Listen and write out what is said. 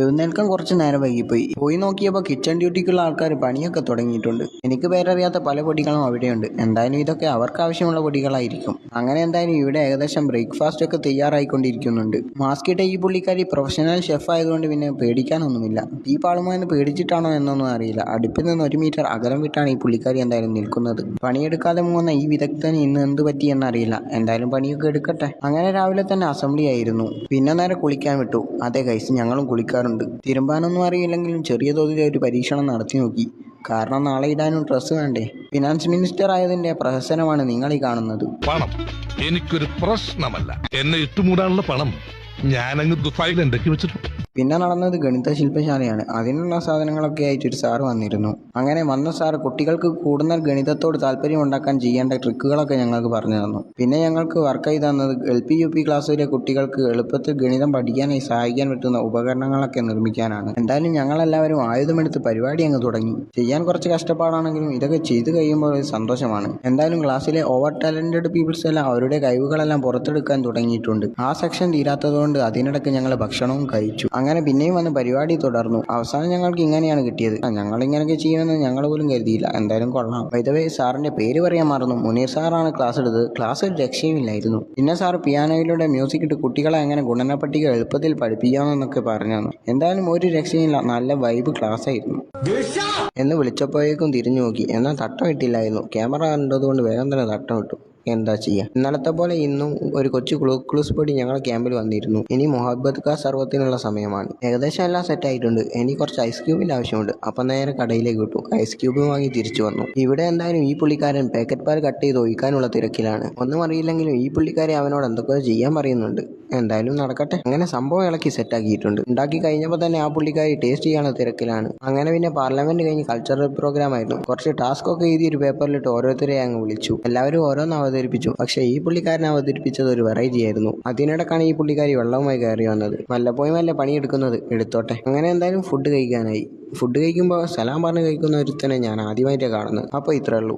എഴുന്നേൽക്കാൻ കുറച്ച് നേരം വൈകിപ്പോയി. പോയി നോക്കിയപ്പോൾ കിച്ചൺ ഡ്യൂട്ടിക്കുള്ള ആൾക്കാർ പണിയൊക്കെ തുടങ്ങിയിട്ടുണ്ട്. എനിക്ക് പേരറിയാത്ത പല പൊടികളും അവിടെയുണ്ട്. എന്തായാലും ഇതൊക്കെ അവർക്ക് ആവശ്യമുള്ള പൊടികളായിരിക്കും. അങ്ങനെ എന്തായാലും ഇവിടെ ഏകദേശം ബ്രേക്ക്ഫാസ്റ്റ് ഒക്കെ തയ്യാറായിക്കൊണ്ടിരിക്കുന്നുണ്ട്. മാസ്ക് ഇട്ട ഈ പുള്ളിക്കാരി പ്രൊഫഷണൽ ഷെഫ് ആയതുകൊണ്ട് പിന്നെ പേടിക്കാനൊന്നുമില്ല. തീ പാളുമോ എന്ന് പേടിച്ചിട്ടാണോ എന്നൊന്നും അറിയില്ല. അടുപ്പിൽ നിന്ന് 1 മീറ്റർ അകലം വിട്ടാണ് ഈ പുള്ളിക്കാരി എന്തായാലും നിൽക്കുന്നത്. പണിയെടുക്കാതെ പോകുന്ന ഈ വിദഗ്ധന് ഇന്ന് എന്ത് പറ്റിയെന്നറിയില്ല. എന്തായാലും പണിയൊക്കെ എടുക്കട്ടെ. അങ്ങനെ രാവിലെ തന്നെ അസംബ്ലി ആയിരുന്നു. പിന്നെ നേരെ കുളിക്കാൻ വിട്ടു. അതെ ഗൈസ്, ഞങ്ങളും കുളിക്കാറുണ്ട്. തിരുമ്പാനൊന്നും അറിയില്ലെങ്കിലും ചെറിയ തോതിൽ ഒരു പരീക്ഷണം നടത്തി നോക്കി. കാരണം നാളെ ഇടാനും ഡ്രസ്സ് വേണ്ടേ. ഫിനാൻസ് മിനിസ്റ്റർ ആയതിന്റെ പ്രഹസനമാണ് നിങ്ങൾ ഈ കാണുന്നത്. പണം എനിക്കൊരു പ്രശ്നമല്ല. എന്നെ ഇട്ടുമൂടാനുള്ള പണം ഞാനങ്ങ് ദുബായിൽ ഉണ്ടാക്കി വെച്ചിട്ടുണ്ട്. പിന്നെ നടന്നത് ഗണിത ശില്പശാലയാണ്. അതിനുള്ള സാധനങ്ങളൊക്കെ ആയിട്ട് ഒരു സാറ് വന്നിരുന്നു. അങ്ങനെ വന്ന സാറ് കുട്ടികൾക്ക് കൂടുതൽ ഗണിതത്തോട് താല്പര്യം ഉണ്ടാക്കാൻ ചെയ്യേണ്ട ട്രിക്കുകളൊക്കെ ഞങ്ങൾക്ക് പറഞ്ഞു തന്നു. പിന്നെ ഞങ്ങൾക്ക് വർക്ക് ചെയ്ത് തന്നത് LP UP ക്ലാസ്സിലെ കുട്ടികൾക്ക് എളുപ്പത്തിൽ ഗണിതം പഠിക്കാനായി സഹായിക്കാൻ പറ്റുന്ന ഉപകരണങ്ങളൊക്കെ നിർമ്മിക്കാനാണ്. എന്തായാലും ഞങ്ങളെല്ലാവരും ആയുധമെടുത്ത് പരിപാടി അങ്ങ് തുടങ്ങി. ചെയ്യാൻ കുറച്ച് കഷ്ടപ്പാടാണെങ്കിലും ഇതൊക്കെ ചെയ്തു കഴിയുമ്പോൾ ഒരു സന്തോഷമാണ്. എന്തായാലും ക്ലാസ്സിലെ ഓവർ ടാലന്റഡ് പീപ്പിൾസ് എല്ലാം അവരുടെ കഴിവുകളെല്ലാം പുറത്തെടുക്കാൻ തുടങ്ങിയിട്ടുണ്ട്. ആ സെക്ഷൻ തീരാത്തതുകൊണ്ട് അതിനിടയ്ക്ക് ഞങ്ങൾ ഭക്ഷണവും കഴിച്ചു. അങ്ങനെ പിന്നെയും വന്ന് പരിപാടി തുടർന്നു. അവസാനം ഞങ്ങൾക്ക് ഇങ്ങനെയാണ് കിട്ടിയത്. ഞങ്ങൾ ഇങ്ങനെയൊക്കെ ചെയ്യുമെന്ന് ഞങ്ങൾ പോലും കരുതിയില്ല. എന്തായാലും കൊള്ളാം. ബൈ ദ വേ, സാറിന്റെ പേര് പറയാൻ മറന്നു. മുനീർ സാറാണ് ക്ലാസ് എടുത്തത്. ക്ലാസ് ഒരു രക്ഷയുമില്ലായിരുന്നു. പിന്നെ സാർ പിയാനോയിലൂടെ മ്യൂസിക് ഇട്ട് കുട്ടികളെ എങ്ങനെ ഗുണനപ്പട്ടിക എളുപ്പത്തിൽ പഠിപ്പിക്കാമെന്നൊക്കെ പറഞ്ഞു. എന്തായാലും ഒരു രക്ഷയില്ല. നല്ല വൈബ് ക്ലാസ് ആയിരുന്നു എന്ന് വിളിച്ചപ്പോഴേക്കും തിരിഞ്ഞു നോക്കി. എന്നാൽ തട്ടം ഇട്ടില്ലായിരുന്നു. ക്യാമറ കണ്ടതുകൊണ്ട് വേഗം തന്നെ തട്ടം ഇട്ടു. എന്താ ചെയ്യുക. ഇന്നലത്തെ പോലെ ഇന്നും ഒരു കൊച്ചു ഗ്ലൂക്കോസ് പൊടി ഞങ്ങൾ ക്യാമ്പിൽ വന്നിരുന്നു. ഇനി മുഹബത്ത് കാ സർവത്തിനുള്ള സമയമാണ്. ഏകദേശം എല്ലാം സെറ്റ് ആയിട്ടുണ്ട്. ഇനി കുറച്ച് ഐസ് ക്യൂബിൻ്റെ ആവശ്യമുണ്ട്. അപ്പം നേരെ കടയിലേക്ക് വിട്ടു. ഐസ് ക്യൂബ് വാങ്ങി തിരിച്ചു വന്നു. ഇവിടെ എന്തായാലും ഈ പുള്ളിക്കാരൻ പാക്കറ്റ് പാൽ കട്ട് ചെയ്ത് ഒഴിക്കാനുള്ള തിരക്കിലാണ്. ഒന്നും അറിയില്ലെങ്കിലും ഈ പുള്ളിക്കാരെ അവനോട് എന്തൊക്കെയോ ചെയ്യാൻ പറയുന്നുണ്ട്. എന്തായാലും നടക്കട്ടെ. അങ്ങനെ സംഭവം ഇളക്കി സെറ്റാക്കിയിട്ടുണ്ട്. ഉണ്ടാക്കി കഴിഞ്ഞപ്പോൾ തന്നെ ആ പുള്ളിക്കാരി ടേസ്റ്റ് ചെയ്യാനുള്ള തിരക്കിലാണ്. അങ്ങനെ പിന്നെ പാർലമെന്റ് കഴിഞ്ഞ് കൾച്ചറൽ പ്രോഗ്രാം ആയിരുന്നു. കുറച്ച് ടാസ്ക് ഒക്കെ എഴുതി ഒരു പേപ്പറിലിട്ട് ഓരോരുത്തരെ അങ്ങ് വിളിച്ചു. എല്ലാവരും ഓരോന്ന് അവതരിപ്പിച്ചു. പക്ഷേ ഈ പുള്ളിക്കാരൻ അവതരിപ്പിച്ചത് ഒരു വെറൈറ്റി ആയിരുന്നു. അതിനിടക്കാണ് ഈ പുള്ളിക്കാരി വെള്ളവുമായി കയറി വന്നത്. വല്ലപ്പോഴും വല്ല പണിയെടുക്കുന്നത് എടുത്തോട്ടെ. അങ്ങനെ എന്തായാലും ഫുഡ് കഴിക്കാനായി. ഫുഡ് കഴിക്കുമ്പോൾ സലാം പറഞ്ഞ് കഴിക്കുന്ന ഒരുത്തനെ ഞാൻ ആദ്യമായിട്ടാണ് കാണുന്നത്. അപ്പോൾ ഇത്രേ ഉള്ളൂ.